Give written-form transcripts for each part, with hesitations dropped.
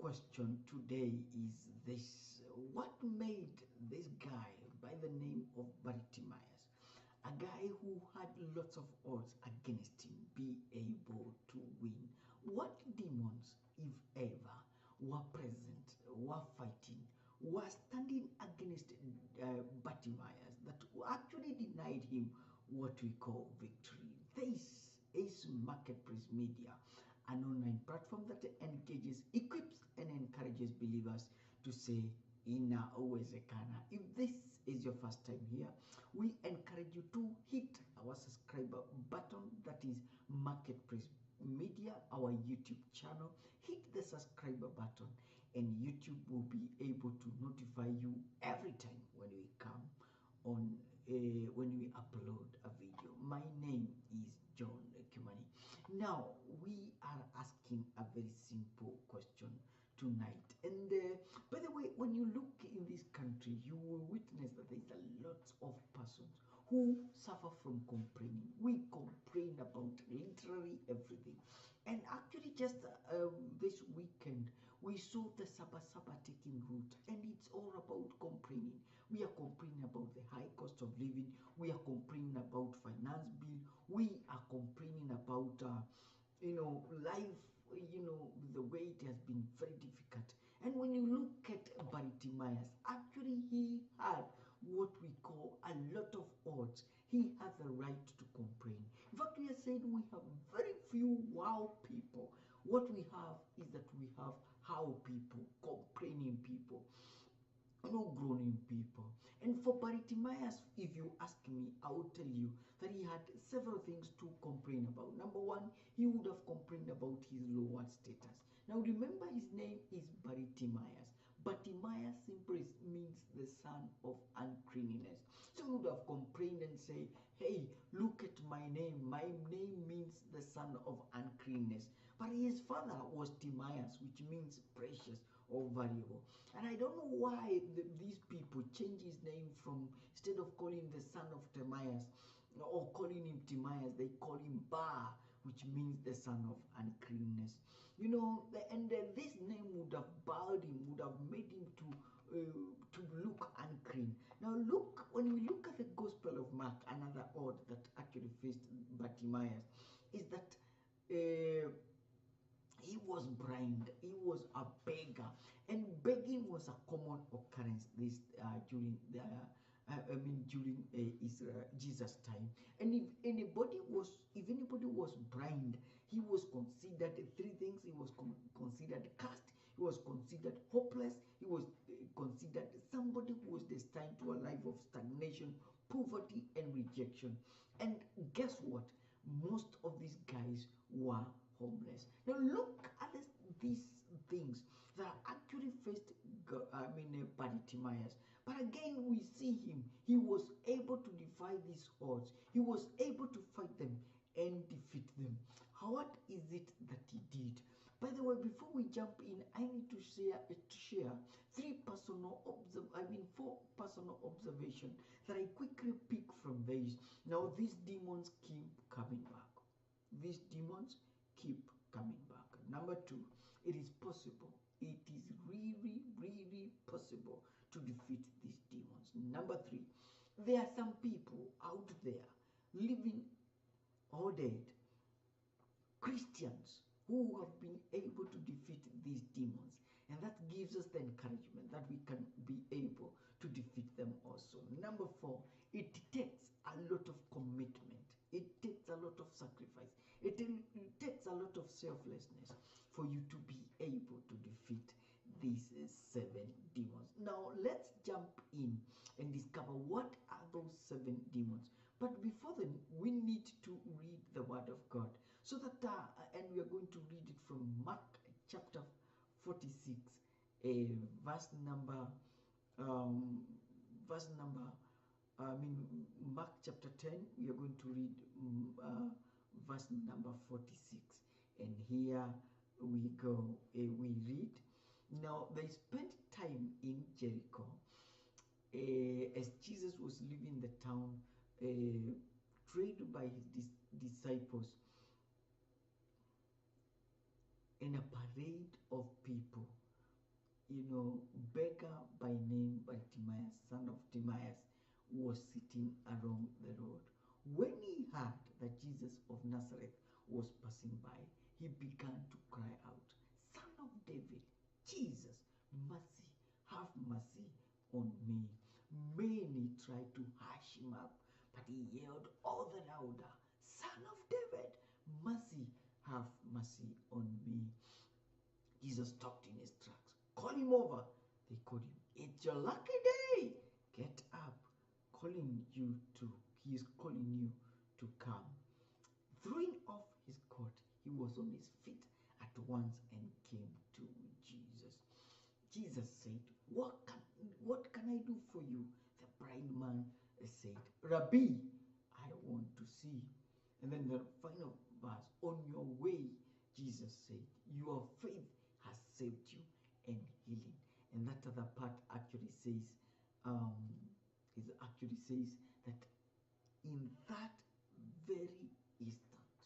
question today is this: what made this guy by the name of Bartimaeus, a guy who had lots of odds against him, be able to win? What demons, if ever, were present, were fighting, were standing against Bartimaeus that actually denied him what we call victory? This is Marketplace Media, an online platform that engages, equips, and encourages believers to say, Ina uwezekana. If this is your first time here, we encourage you to hit our subscriber button, that is Marketplace Media, our YouTube channel. Hit the subscriber button and YouTube will be able to notify you every time when we come on when we upload a video. My name is John Kimani. Now we are asking a very simple question tonight, and by the way, when you look in this country, you will witness that there's a lot of persons who suffer from complaining. We complain about literally everything, and actually just this weekend we saw the Saba taking root, and it's all about complaining. We are complaining about the high cost of living, we are complaining about finance bill, we are complaining about life, the way it has been very difficult. And when you look at Bartimaeus, actually he had what we call a lot of odds. He has the right to complain. In fact, we are saying we have very few wow people. What we have is that we have how people, complaining people, groaning people. And for Bartimaeus, if you ask me, I will tell you that he had several things to complain about. Number one, he would have complained about his lower status. Now remember, his name is Bartimaeus. Bartimaeus simply means the son of uncleanness. So he would have complained and say, hey, look at my name. My name means the son of uncleanness. But his father was Timaeus, which means precious or valuable. And I don't know why these people change his name from, instead of calling the son of Timaeus or calling him Timaeus, they call him Bar, which means the son of uncleanness. And this name would have bowed him, would have made him to look unclean. Now look, when we look at the Gospel of Mark, another odd that actually faced Bartimaeus is that he was blind, he was a beggar, and begging was a common occurrence during Israel, Jesus' time. And if anybody was blind, he was considered three things. He was considered cursed, he was considered hopeless, he was considered somebody who was destined to a life of stagnation, poverty, and rejection. And guess what? Most of these guys were homeless. Now look at these things that actually faced Bartimaeus. But again, we see him. He was able to defy these odds. He was able to fight them and defeat them. What is it that he did? By the way, before we jump in, I need to share four personal observations that I quickly pick from this. Now these demons keep coming back. These demons keep coming back. Number two, it is possible. It is really, really possible to defeat these demons. Number three, there are some people out there living or dead, Christians, who have been able to defeat these demons, and that gives us the encouragement that we can be able to defeat them also. Number four, it takes a lot of commitment, it takes a lot of sacrifice, it takes a lot of selflessness for you to be able to defeat these 7 demons. Now let's jump in and discover what are those 7 demons. But before then, we need to read the word of God, so that and we are going to read it from Mark chapter 46, Mark chapter 10. We are going to read verse number 46, and here we go. We read, now they spent time in Jericho as Jesus was leaving the town, trained by his disciples, and a parade of people beggar by name Bartimaeus, son of Timaeus, was sitting along the road. When he heard that Jesus of Nazareth was passing by, he began to cry out, Son of David, Jesus, mercy, have mercy on me. Many tried to hush him up, but he yelled all the louder, Son of David, mercy, have mercy on me. Jesus stopped in his tracks. Call him over. They called him. It's your lucky day. Get up. He is calling you to come. Throwing off his coat, he was on his feet at once and came to Jesus. Jesus said, What can I do for you? The blind man said, Rabbi, I want to see. And then the final verse, on your way, Jesus said, your faith has saved you and healing. And that other part actually says, that in that very instant,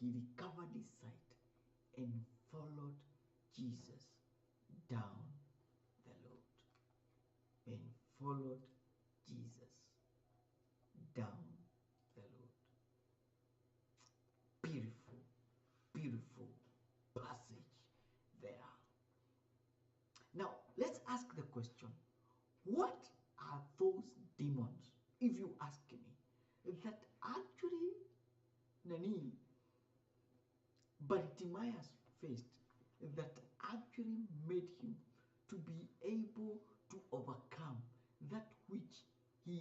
he recovered his sight and followed Jesus down the road. And followed Jesus down the road. Beautiful, beautiful passage there. Now, let's ask the question, what are those demons, if you ask me, that actually Bartimaeus faced, that actually made him to be able to overcome that which the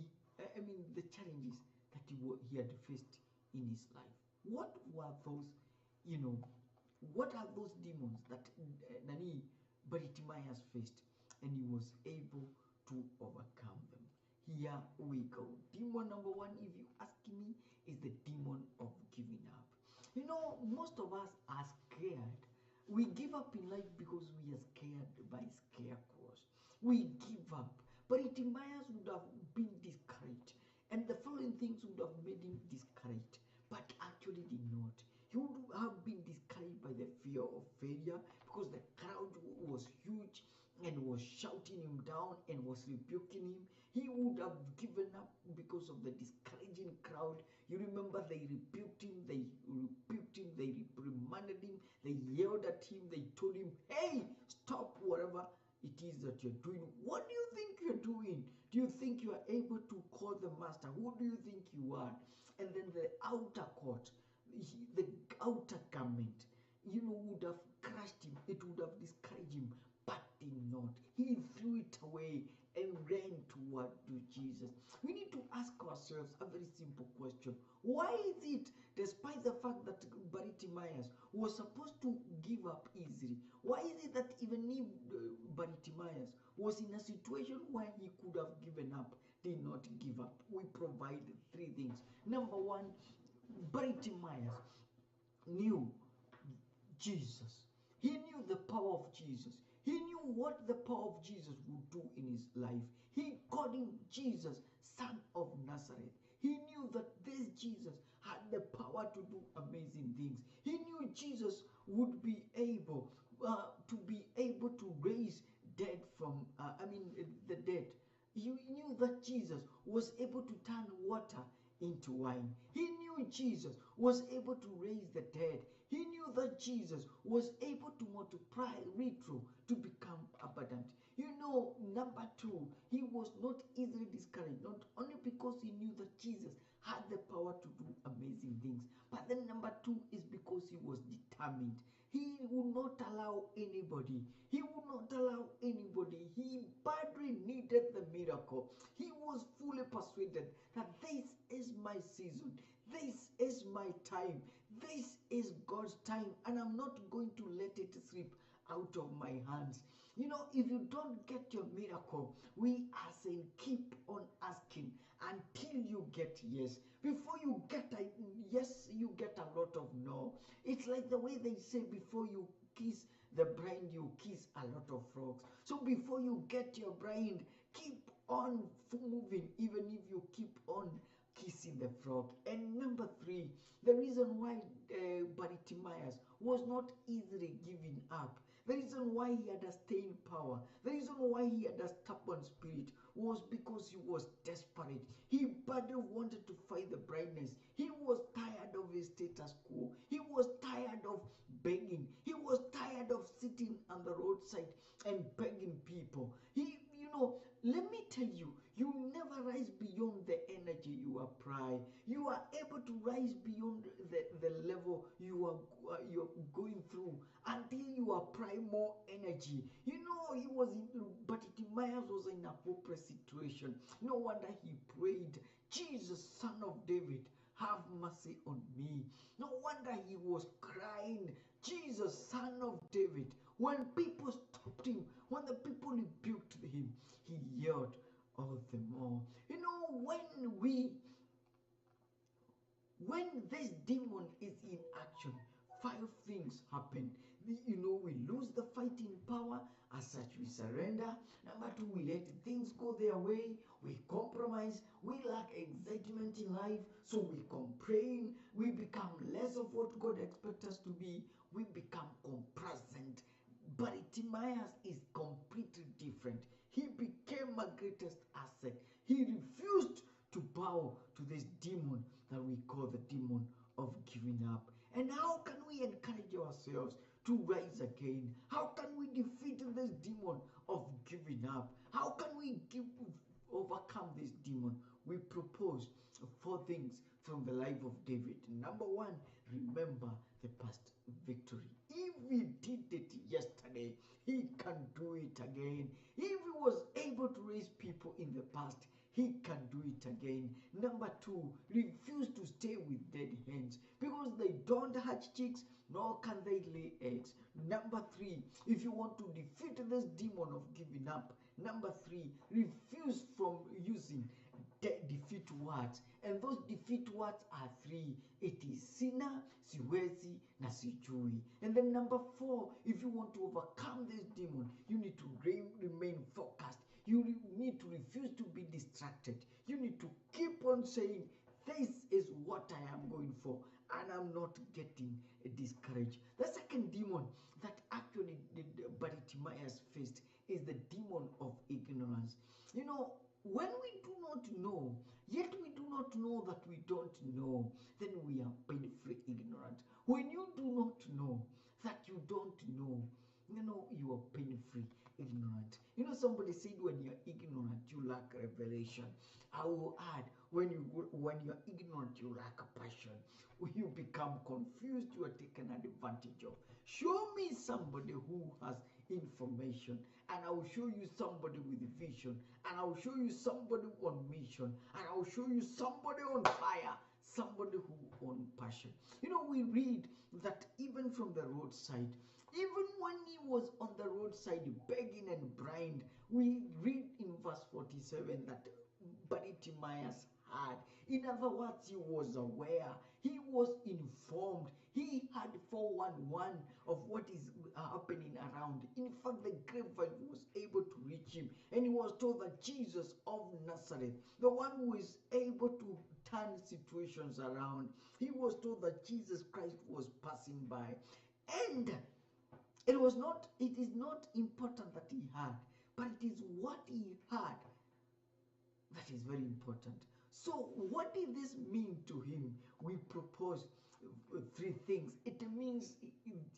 challenges that he had faced in his life? What were those, what are those demons that Bartimaeus faced and he was able to overcome them? Here we go. Demon number one, if you ask me, is the demon of giving up. Most of us are scared. We give up in life because we are scared by scarecrows. We give up. Bartimaeus would have been discouraged, and the following things would have made him discouraged, but actually did not. He would have been discouraged by the fear of failure because the crowd was huge and was shouting him down and was rebuking him. He would have given up because of the discouraging crowd. You remember they rebuked him, they reprimanded him, they yelled at him, they told him, hey, stop whatever it is that you're doing. What do you think you're doing? Do you think you are able to call the master? Who do you think you are? And then the outer court, the outer garment, would have crushed him. It would have discouraged him, but did not. He threw it away and ran toward Jesus. We need to ask ourselves a very simple question. Why is it, despite the fact that Bartimaeus was supposed to give up easily, why is it that even if Bartimaeus was in a situation where he could have given up, did not give up? We provide three things. Number one, Bartimaeus knew Jesus. He knew the power of Jesus. He knew what the power of Jesus would do in his life. He called him Jesus, Son of Nazareth. He knew that this Jesus had the power to do amazing things. He knew Jesus would be able to raise dead from the dead. He knew that Jesus was able to turn water into wine. He knew Jesus was able to raise the dead. He knew that Jesus was able to multiply retro to become abundant. Number two, he was not easily discouraged, not only because he knew that Jesus had the power to do amazing things, but then number two is because he was determined. He would not allow anybody. He badly needed the miracle. He was fully persuaded that this is my season. This is my time. This is God's time, and I'm not going to let it slip out of my hands. If you don't get your miracle, we are saying keep on asking until you get yes. Before you get a yes, you get a lot of no. It's like the way they say, before you kiss the bride, you kiss a lot of frogs. So before you get your bride, keep on moving. Even if you keep on kissing the frog. And number 3, the reason why Bartimaeus was not easily giving up, the reason why he had a staying power, the reason why he had a stubborn spirit was because he was desperate. He badly wanted to fight the brightness. He was tired of his status quo. He was tired of begging. He was tired of sitting on the roadside and begging people. Let me tell you, you never rise beyond the energy you apply. You are able to rise beyond the level you're going through until you apply more energy. Bartimaeus was in a hopeless situation. No wonder he prayed, Jesus, Son of David, have mercy on me. No wonder he was crying, Jesus, Son of David. When people stopped him, when the people rebuked him, he yelled all the more. When this demon is in action, 5 things happen. We lose the fighting power. As such, we surrender. Number 2, we let things go their way. We compromise. We lack excitement in life, so we complain. We become less of what God expects us to be. We become complacent. Bartimaeus is completely different. He became a greatest asset. He refused to bow to this demon that we call the demon of giving up. And how can we encourage ourselves to rise again? How can we defeat this demon of giving up? How can we overcome this demon? We propose 4 things from the life of David. Number 1, remember the past victory. If he did it yesterday, he can do it again. If he was able to raise people in the past, he can do it again. Number 2, refuse to stay with dead hens, because they don't hatch chicks, nor can they lay eggs. Number 3, if you want to defeat this demon of giving up, number 3, refuse from using defeat words. And those defeat words are 3. It is sina, siwezi, na sijui. And then number 4, if you want to overcome this demon, you need to remain focused. You need to refuse to be distracted. You need to keep on saying, this is what I am going for, and I'm not getting discouraged. The second demon that actually Bartimaeus faced is the demon of ignorance. When we do not know, yet we do not know that we don't know, then we are painfully ignorant. When you do not know that you don't know, you are painfully ignorant. Somebody said when you're ignorant, you lack revelation. I will add, when you're ignorant, you lack a passion. When you become confused, you are taken advantage of. Show me somebody who has information, and I will show you somebody with vision, and I will show you somebody on mission, and I will show you somebody on fire, somebody who on passion. We read that even from the roadside, even when he was on the roadside begging and blind, we read in verse 47 that Bartimaeus had. In other words, he was aware, he was informed, he had 411 of what is happening around. In fact, the grapevine was able to reach him, and he was told that Jesus of Nazareth, the one who is able to turn situations around, he was told that Jesus Christ was passing by. And it is not important that he had, but it is what he had that is very important. So what did this mean to him? We propose 3 things. It means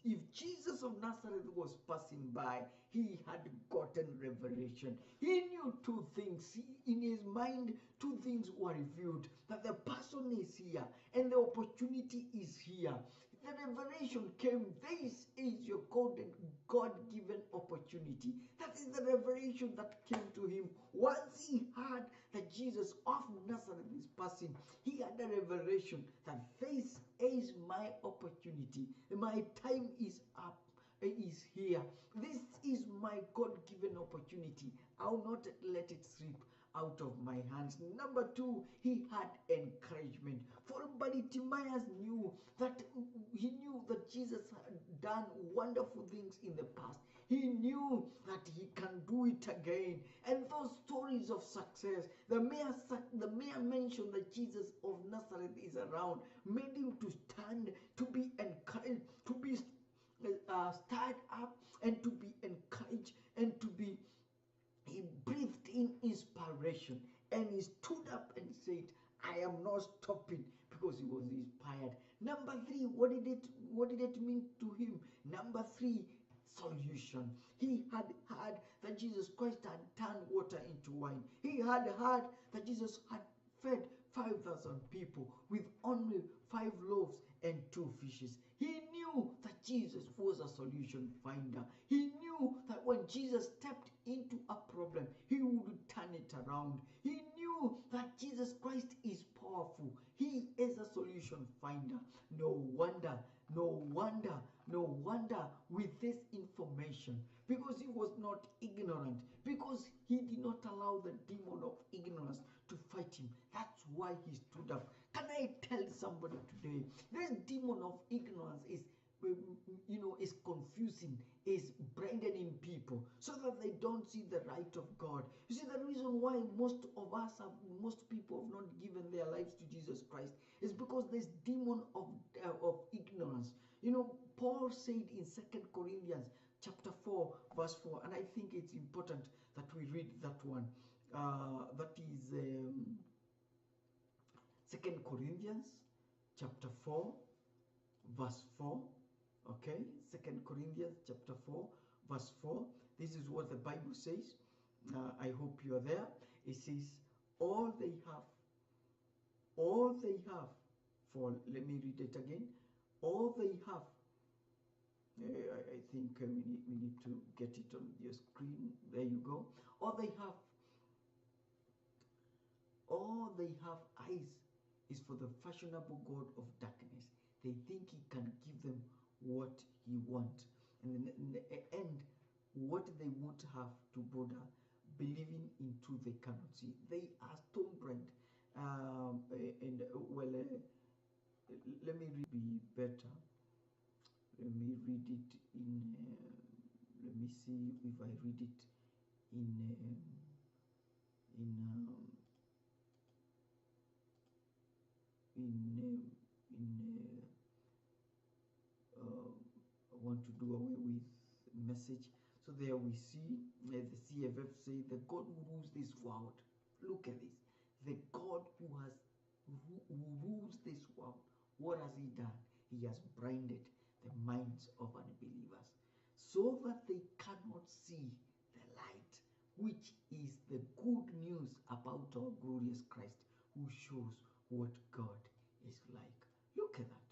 if Jesus of Nazareth was passing by, he had gotten revelation. He knew 2 things. In his mind, 2 things were revealed, that the person is here and the opportunity is here. The revelation came, this is your God-given opportunity. That is the revelation that came to him. Once he heard that Jesus of Nazareth is passing, he had a revelation that this is my opportunity. My time is up, is here. This is my God-given opportunity. I will not let it slip. out of my hands. Number two, he had encouragement. For Bartimaeus knew that Jesus had done wonderful things in the past. He knew that he can do it again. And those stories of success, the mere mention that Jesus of Nazareth is around, made him to stand, to be encouraged, to be stirred up, and to be encouraged, and to be, he breathed in inspiration, and he stood up and said, I am not stopping, because he was inspired. Number three, what did it mean to him? Number three, solution. He had heard that Jesus Christ had turned water into wine. He had heard that Jesus had fed 5,000 people with only 5 loaves and 2 fishes. He knew that Jesus was a solution finder. He knew that when Jesus stepped into a problem, he would turn it around. He knew that Jesus Christ is powerful. He is a solution finder. No wonder with this information, because he was not ignorant, because he did not allow the demon of ignorance to fight him. That's why he stood up. Can I tell somebody today, this demon of ignorance is confusing, is brightening people so that they don't see the right of God. You see, the reason why most people have not given their lives to Jesus Christ is because this demon of ignorance. Paul said in 2 Corinthians chapter 4 verse 4, and I think it's important that we read that one. That is 2 Corinthians chapter 4 verse 4. Okay, 2 Corinthians chapter 4 verse 4. This is what the Bible says. I hope you are there. It says, all they have, for, let me read it again. All they have, I think we need to get it on your screen. There you go. All they have eyes is for the fashionable god of darkness. They think he can give them what he wants, and in the end, what they won't have to bother believing in truth they cannot see. They are stone blind. Let me read be better. Let me read it in. Let me see if I read it in. I want to do away with message. So there we see the CFF say the God who rules this world. Look at this. The God who rules this world. What has he done? He has blinded the minds of unbelievers so that they cannot see the light, which is the good news about our glorious Christ, who shows what God is like. Look at that.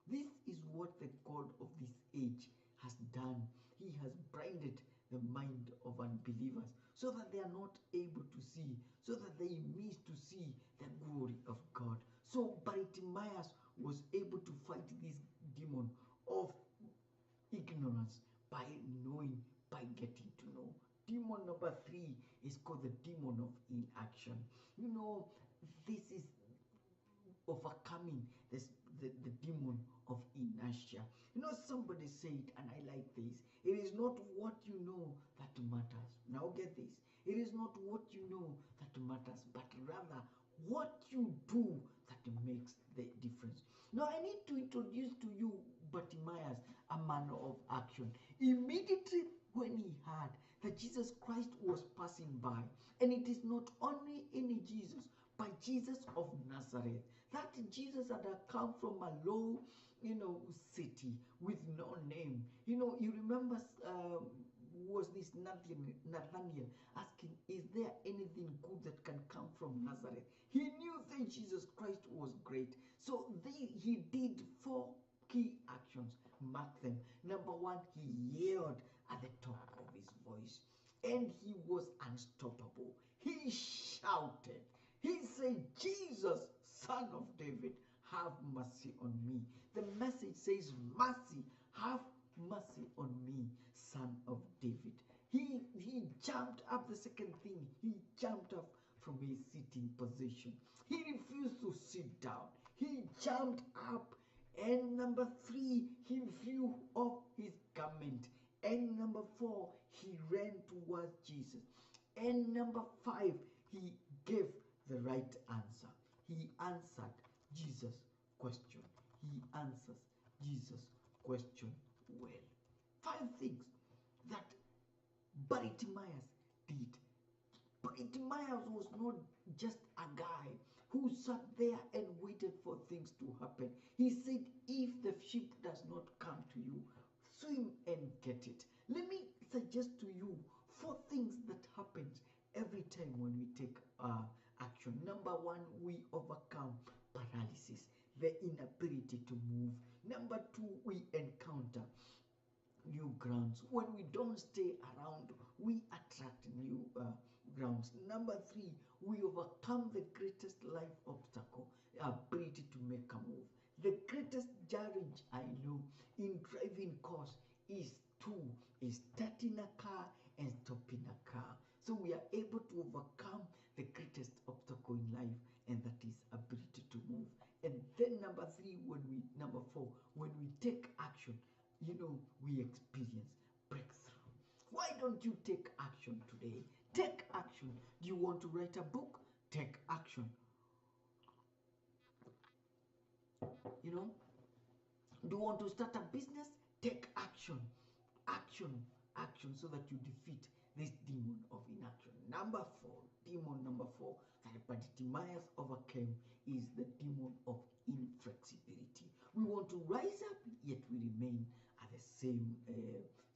This is what the God of this age has done. He has blinded the mind of unbelievers so that they are not able to see, so that they miss to see the glory of God. So Bartimaeus was able to fight this demon of ignorance by knowing, by getting to know. Demon number 3 is called the demon of inaction. This is overcoming the demon of inertia. Somebody said, and I like this, it is not what you know that matters. Now get this. It is not what you know that matters, but rather what you do that makes the difference. Now I need to introduce to you Bartimaeus, a man of action. Immediately when he heard that Jesus Christ was passing by, and it is not only any Jesus, but Jesus of Nazareth. That Jesus had come from a low, city with no name. You remember, was this Nathaniel asking, is there anything good that can come from Nazareth? He knew that Jesus Christ was great. So he did 4 key actions. Mark them. Number 1, he yelled at the top of his voice, and he was unstoppable. He shouted. He said, Jesus, Son of David, have mercy on me. The message says, mercy, have mercy on me, Son of David. He jumped up. The second thing, he jumped up from his sitting position. He refused to sit down. He jumped up. And number 3, he threw off his garment. And number 4, he ran towards Jesus. And number 5, he gave the right answer. He answered Jesus' question. He answers Jesus' question well. 5 things that Bartimaeus did. Bartimaeus was not just a guy who sat there and waited for things to happen. He said, if the sheep does not come to you, swim and get it. Let me suggest to you 4 things that happens every time when we take action. Number 1, we overcome paralysis, the inability to move. Number 2, we encounter new grounds. When we don't stay around, we attract new grounds. Number 3, we overcome the greatest life obstacle, ability to make a move. The greatest challenge I know in driving cars is starting a car and stopping a car. So we are able to overcome the greatest obstacle in life, and that is ability to move. And then number 4, when we take action, we experience breakthrough. Why don't you take action today? Take action. Do you want to write a book? Take action. Do you want to start a business? Take action. Action, so that you defeat this demon of inaction. Demon number 4 that Bartimaeus overcame is the demon of inflexibility. We want to rise up, yet we remain at the same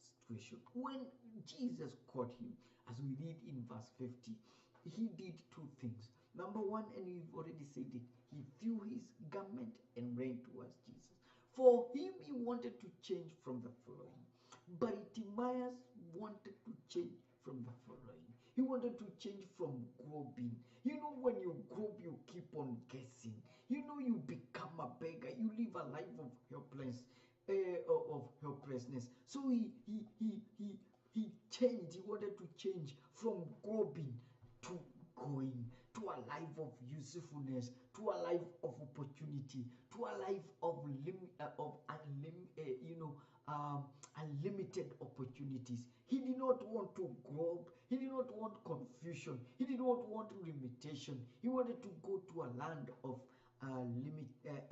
situation. When Jesus caught him, as we read in verse 50, he did 2 things. Number 1, and we've already said it, he threw his garment and ran towards Jesus. For him, he wanted to change from the following. Bartimaeus wanted to change from the following. He wanted to change from groping. When you grope, you keep on guessing. You become a beggar. You live a life of helplessness. So he changed. He wanted to change from groping to going, to a life of usefulness, to a life of opportunity, to a life of unlimited opportunities. He did not want to grope. He did not want confusion. He did not want limitation. He wanted to go to a land of that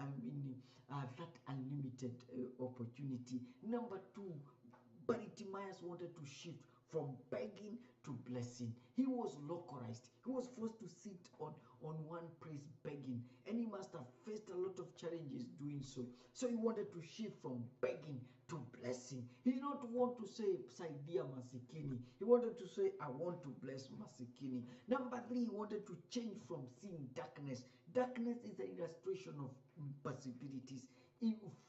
unlimited opportunity. Number 2, Bartimaeus wanted to shift from begging to blessing. He was localized. He was forced to sit on one place begging, and he must have faced a lot of challenges doing so. So he wanted to shift from begging to blessing. He did not want to say Saidia Masikini. He wanted to say, I want to bless Masikini. Number 3, he wanted to change from seeing darkness. Darkness is an illustration of possibilities,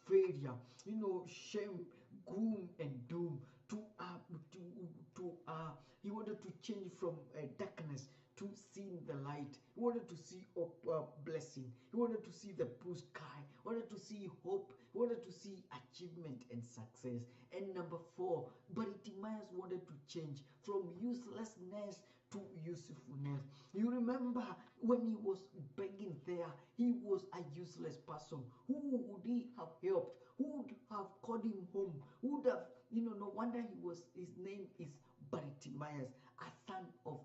failure, shame, gloom, and doom. He wanted to change from darkness to seeing the light. He wanted to see blessing. He wanted to see the blue sky. He wanted to see hope. He wanted to see achievement and success. And number 4, Bartimaeus wanted to change from uselessness to usefulness. You remember when he was begging there, he was a useless person. Who would he have helped? Who would have called him home? Who would have, no wonder his name is Bartimaeus, a son of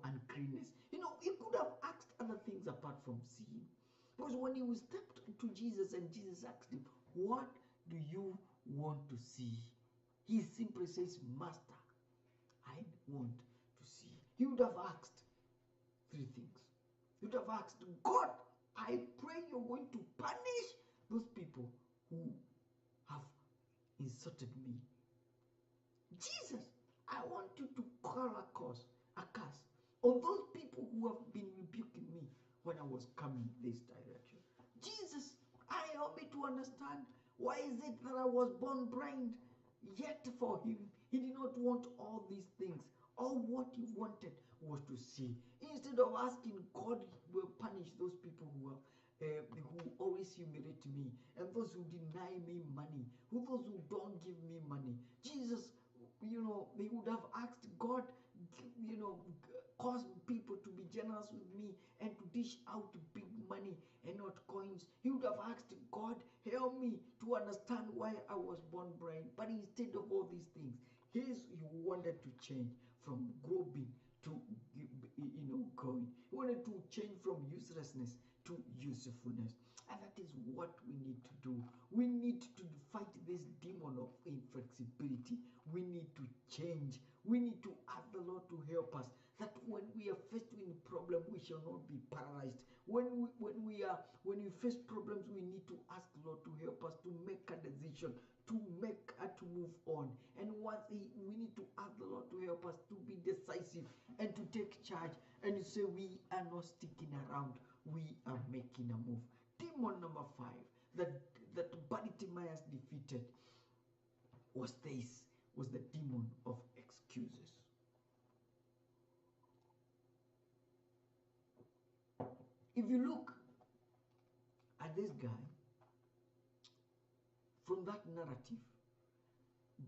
uncleanness. He could have asked other things apart from seeing. Because when he stepped to Jesus and Jesus asked him, what do you want to see? He simply says, Master, I want to see. He would have asked 3 things. He would have asked, God, I pray you're going to punish those people who have insulted me. Jesus, I want you to call a curse on those people who have been rebuking me when I was coming this direction. Jesus, help me to understand, why is it that I was born blind? Yet for him, he did not want all these things. All what he wanted was to see. Instead of asking God will punish those people who always humiliate me, and those who deny me money, those who don't give me money. Jesus, he would have asked God, cause people to be generous asked God, help me to understand why I was born blind. But instead of all these things, he wanted to change from groping to going. He wanted to change from uselessness to usefulness. And that is what we need to do. We need to fight this demon of inflexibility. We need to change. We need to ask the Lord to help us, that when we are faced with a problem, we shall not be paralyzed. When we face problems, we need to ask the Lord to help us to make a decision, to move on. And we need to ask the Lord to help us to be decisive and to take charge and to say we are not sticking around, we are making a move. Demon number 5 that Bartimaeus defeated was the demon of excuses. If you look at this guy from that narrative,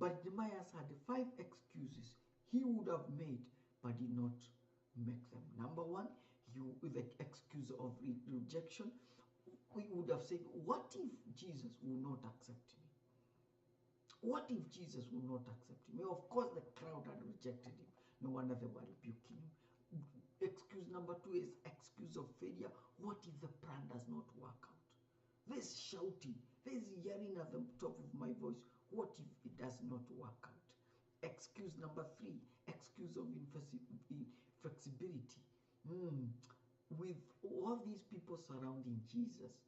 Bartimaeus had 5 excuses he would have made but did not make them. Number 1, with the excuse of rejection, we would have said, what if Jesus will not accept me? What if Jesus will not accept him? Of course, the crowd had rejected him. No wonder they were rebuking him. Excuse number 2 is excuse of failure. What if the plan does not work out? There's shouting, there's yelling at the top of my voice. What if it does not work out? Excuse number 3, excuse of inflexibility. With all these people surrounding Jesus,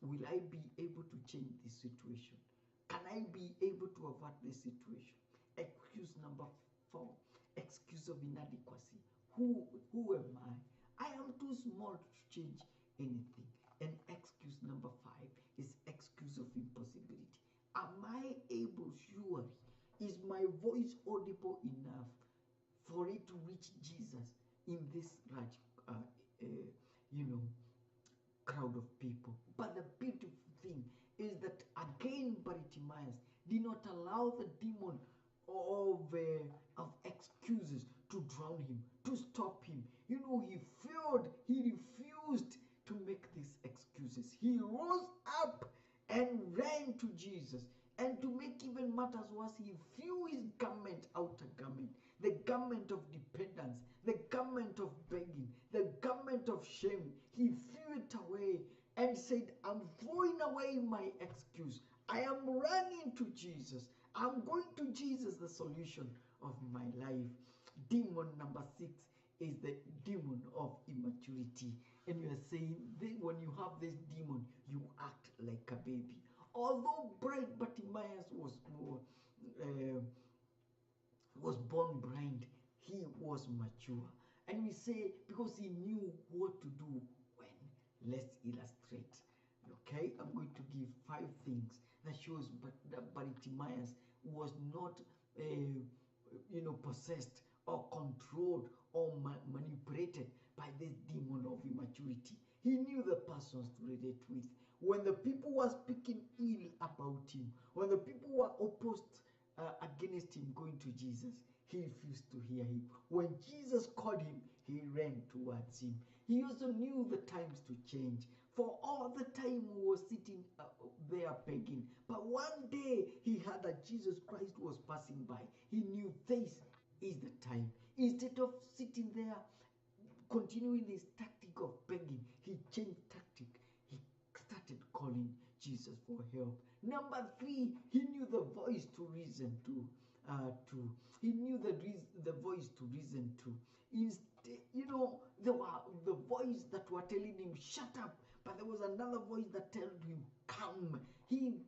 will I be able to change this situation? Can I be able to avert this situation? Excuse number 4, excuse of inadequacy. Who am I? I am too small to change anything. And excuse number 5 is excuse of impossibility. Am I able, surely? Is my voice audible enough for it to reach Jesus in this large, crowd of people? But the beautiful thing is that again, Bartimaeus did not allow the demon of excuses to drown him, to stop him. He failed. He refused to make these excuses. He rose up and ran to Jesus. And to make even matters worse, he threw his garment, outer garment, the garment of dependence, the garment of begging, the garment of shame. He threw it away and said, I'm throwing away my excuse. I am running to Jesus. I'm going to Jesus, the solution of my life. Demon number 6 is the demon of immaturity. And you are saying, when you have this demon, you act like a baby. Although Bartimaeus was born blind, he was mature. And we say, because he knew what to do when. Let's illustrate. Okay, I'm going to give 5 things that shows that Bartimaeus was not, possessed or controlled or manipulated by this demon of immaturity. He knew the persons to relate with. When the people were speaking ill about him, when the people were opposed against him going to Jesus, he refused to hear him. When Jesus called him, he ran towards him. He also knew the times to change. For all the time he was sitting there begging. But one day he heard that Jesus Christ was passing by. He knew this is the time. Instead of sitting there continuing his tactic of begging, he changed tactic. He started calling Jesus for help. Number 3, he knew the voice to reason to. He knew the voice to reason to. Instead, there were the voice that were telling him shut up, but there was another voice that told him come. He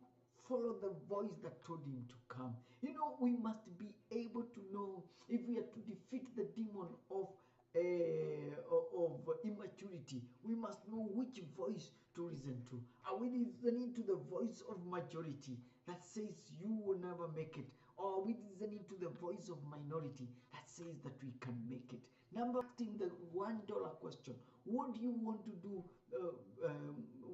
followed the voice that told him to come. We must be able to know, if we are to defeat the demon of immaturity, we must know which voice to listen to. Are we listening to the voice of majority that says you will never make it? Or are we listening to the voice of minority that says that we can make it? Number, asking the $1 question, what do you want to do?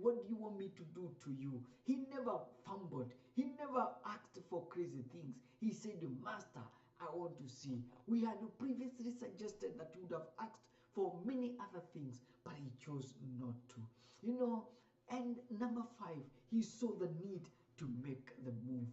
What do you want me to do to you? He never fumbled. He never asked for crazy things. He said, Master, I want to see. We had previously suggested that he would have asked for many other things, but he chose not to. And number 5, he saw the need to make the move.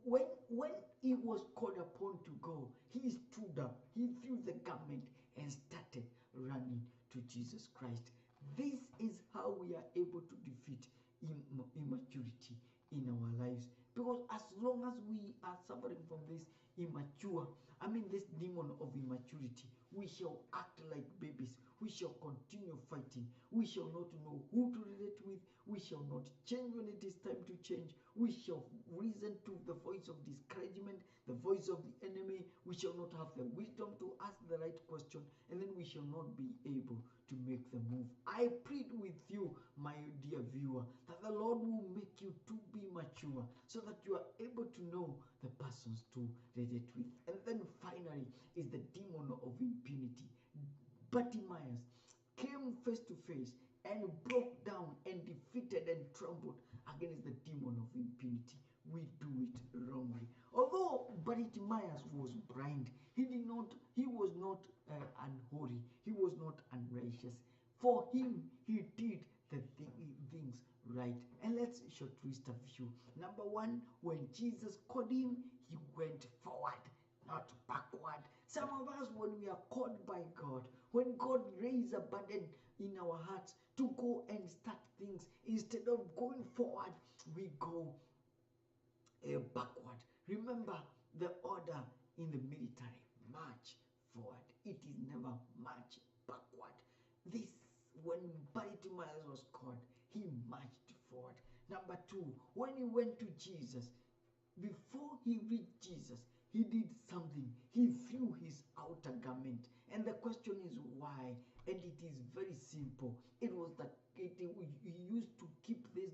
When he was called upon to go, he stood up, he threw the garment and started running to Jesus Christ. This is how we are able to defeat immaturity in our lives. Because as long as we are suffering from this this demon of immaturity, we shall act like babies. We shall continue fighting. We shall not know who to relate with. We shall not change when it is time to change. We shall reason to the voice of discouragement, the voice of the enemy. We shall not have the wisdom to ask the right question, and then we shall not be able to make the move. I plead with you, my dear viewer, that the Lord will make you to be mature so that you are able to know the persons to relate with. And then finally is the demon of impunity. Bartimaeus came face to face and broke down and defeated and trembled against the demon of impunity. We do it wrongly. Although Bartimaeus was blind, he was not unholy, he was not unrighteous. For him, he did the things right. And let's shortlist a few. Number 1, when Jesus called him, he went forward, not backward. Some of us, when we are called by God, when God raised a burden in our hearts to go and start things, instead of going forward, we go backward. Remember the order in the military: march forward. It is never march backward. This, when Bartimaeus was called, he marched forward. Number 2, when he went to Jesus, before he reached Jesus, he did something. He threw his outer garment. And the question is why? And it is very simple. It was that he used to keep this,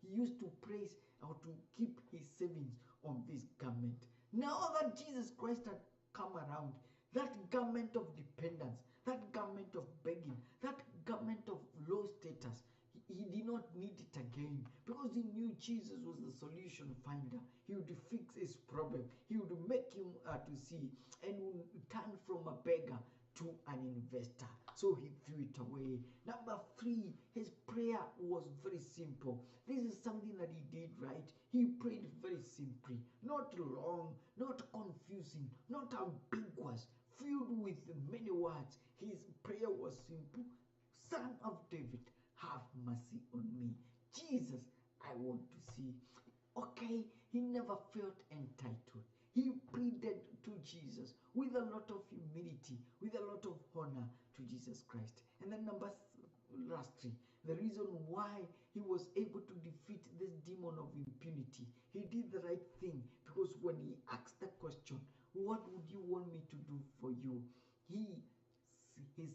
he used to praise or to keep his savings on this garment. Now that Jesus Christ had come around, that garment of dependence, that garment of begging, that garment of low status, he did not need it again, because he knew Jesus was the solution finder. He would fix his problem. He would make him to see, and would turn from a beggar to an investor. So he threw it away. Number 3, his prayer was very simple. This is something that he did right. He prayed very simply, not long, not confusing, not ambiguous, filled with many words. His prayer was simple: Son of David, have mercy on me. Jesus, I want to see. Okay, he never felt entitled. He pleaded to Jesus with a lot of humility, with a lot of honor to Jesus Christ. And then lastly, the reason why he was able to defeat this demon of impunity, he did the right thing, because when he asked the question, what would you want me to do for you? His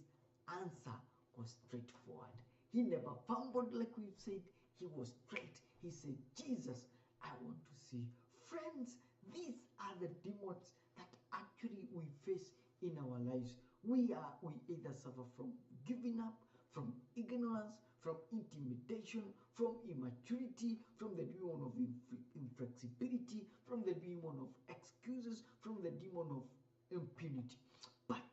answer was straightforward. He never fumbled, like we've said. He was straight. He said, Jesus, I want to see. Friends, these are the demons that actually we face in our lives. We either suffer from giving up, from ignorance, from intimidation, from immaturity, from the demon of inflexibility, from the demon of excuses, from the demon of impunity. But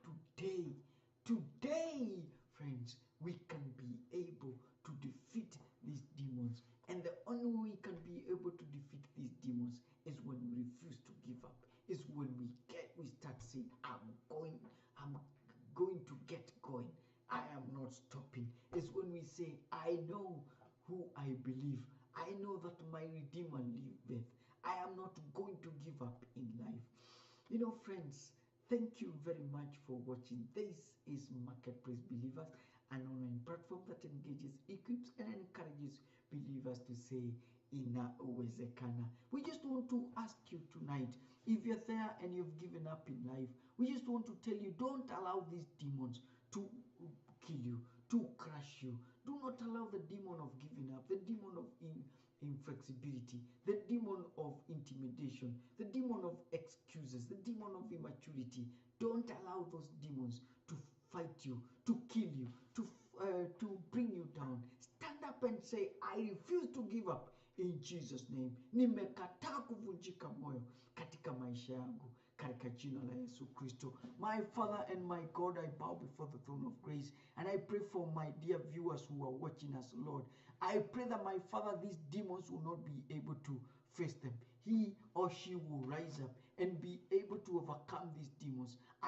today, friends, we can be able to defeat these demons. And the only way we can be able to defeat these demons is when we refuse to give up. Is when we start saying, I'm going to get going. I am not stopping. It's when we say, I know who I believe. I know that my Redeemer liveth. I am not going to give up in life. Friends, thank you very much for watching. This is Marketplace Believers, an online platform that engages, equips, and encourages believers to say, Inawezekana. We just want to ask you tonight, if you're there and you've given up in life, we just want to tell you, don't allow these demons to kill you, to crush you. Do not allow the demon of giving up, the demon of inflexibility, the demon of intimidation, the demon of excuses, the demon of immaturity. Don't allow those demons to fight you, to kill you, to bring you down. Stand up and say, I refuse to give up in Jesus' name. Nimekataa kuvunjika moyo katika maisha yangu, katika jina la Yesu Kristo. My Father and my God, I bow before the throne of grace and And I pray for my dear viewers who are watching us, Lord. I pray that, my Father, these demons will not be able to face them. He or she will rise up and be able to overcome these demons. I